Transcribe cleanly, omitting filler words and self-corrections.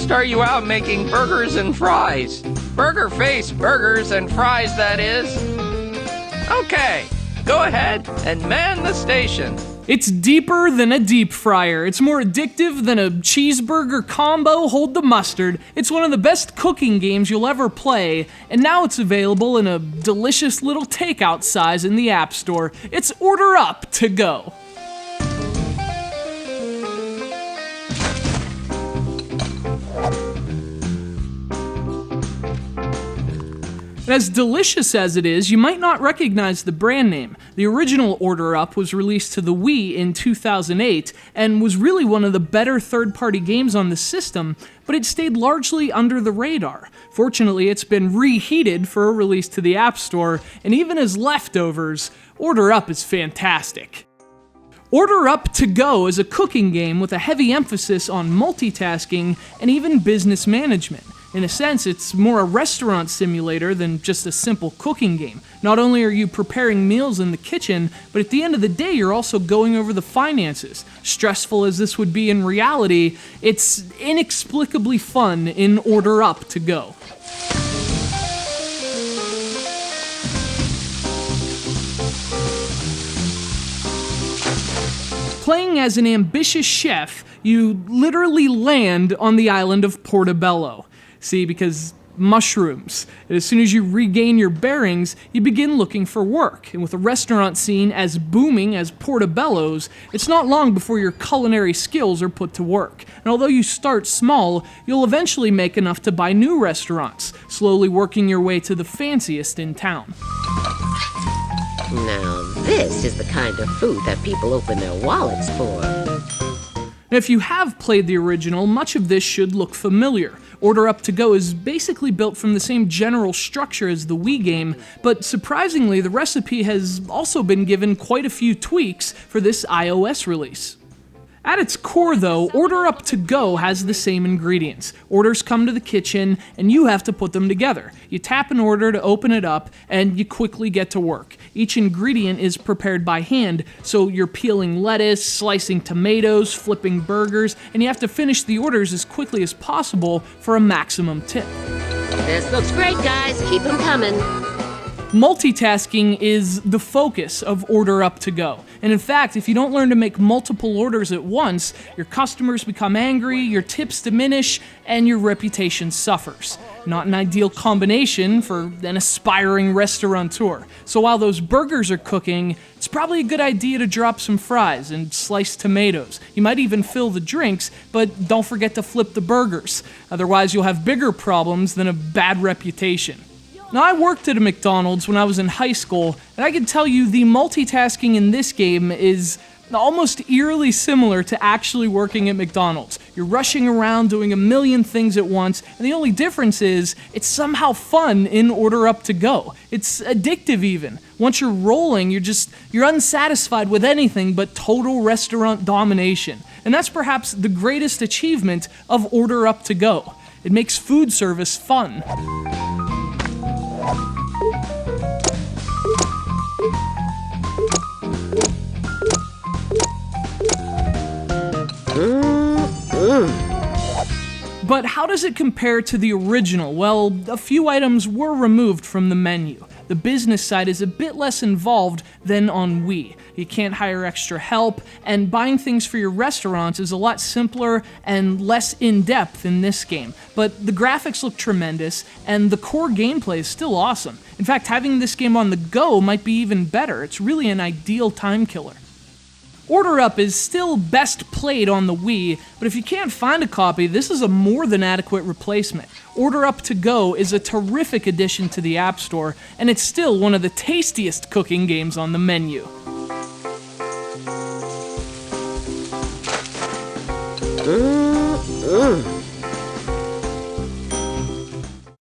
start you out making burgers and fries. Burger face burgers and fries, that is. Okay, go ahead and man the station. It's deeper than a deep fryer. It's more addictive than a cheeseburger combo, hold the mustard. It's one of the best cooking games you'll ever play, and now it's available in a delicious little takeout size in the App Store. It's Order Up to Go. As delicious as it is, you might not recognize the brand name. The original Order Up was released to the Wii in 2008 and was really one of the better third-party games on the system, but it stayed largely under the radar. Fortunately, it's been reheated for a release to the App Store, and even as leftovers, Order Up is fantastic. Order Up to Go is a cooking game with a heavy emphasis on multitasking and even business management. In a sense, it's more a restaurant simulator than just a simple cooking game. Not only are you preparing meals in the kitchen, but at the end of the day, you're also going over the finances. Stressful as this would be in reality, it's inexplicably fun in Order Up to Go. Playing as an ambitious chef, you literally land on the island of Portobello. See, because mushrooms. And as soon as you regain your bearings, you begin looking for work. And with a restaurant scene as booming as Portobello's, it's not long before your culinary skills are put to work. And although you start small, you'll eventually make enough to buy new restaurants, slowly working your way to the fanciest in town. Now, this is the kind of food that people open their wallets for. Now, if you have played the original, much of this should look familiar. Order Up to Go is basically built from the same general structure as the Wii game, but surprisingly, the recipe has also been given quite a few tweaks for this iOS release. At its core, though, Order Up to Go has the same ingredients. Orders come to the kitchen, and you have to put them together. You tap an order to open it up, and you quickly get to work. Each ingredient is prepared by hand, so you're peeling lettuce, slicing tomatoes, flipping burgers, and you have to finish the orders as quickly as possible for a maximum tip. This looks great, guys. Keep them coming. Multitasking is the focus of Order Up to Go. And in fact, if you don't learn to make multiple orders at once, your customers become angry, your tips diminish, and your reputation suffers. Not an ideal combination for an aspiring restaurateur. So while those burgers are cooking, it's probably a good idea to drop some fries and sliced tomatoes. You might even fill the drinks, but don't forget to flip the burgers. Otherwise, you'll have bigger problems than a bad reputation. Now, I worked at a McDonald's when I was in high school, and I can tell you the multitasking in this game is almost eerily similar to actually working at McDonald's. You're rushing around doing a million things at once, and the only difference is it's somehow fun in Order Up to Go. It's addictive even. Once you're rolling, you're unsatisfied with anything but total restaurant domination. And that's perhaps the greatest achievement of Order Up to Go. It makes food service fun. But how does it compare to the original? Well, a few items were removed from the menu. The business side is a bit less involved than on Wii. You can't hire extra help, and buying things for your restaurants is a lot simpler and less in-depth in this game. But the graphics look tremendous, and the core gameplay is still awesome. In fact, having this game on the go might be even better. It's really an ideal time killer. Order Up is still best played on the Wii, but if you can't find a copy, this is a more than adequate replacement. Order Up to Go is a terrific addition to the App Store, and it's still one of the tastiest cooking games on the menu. Mmm.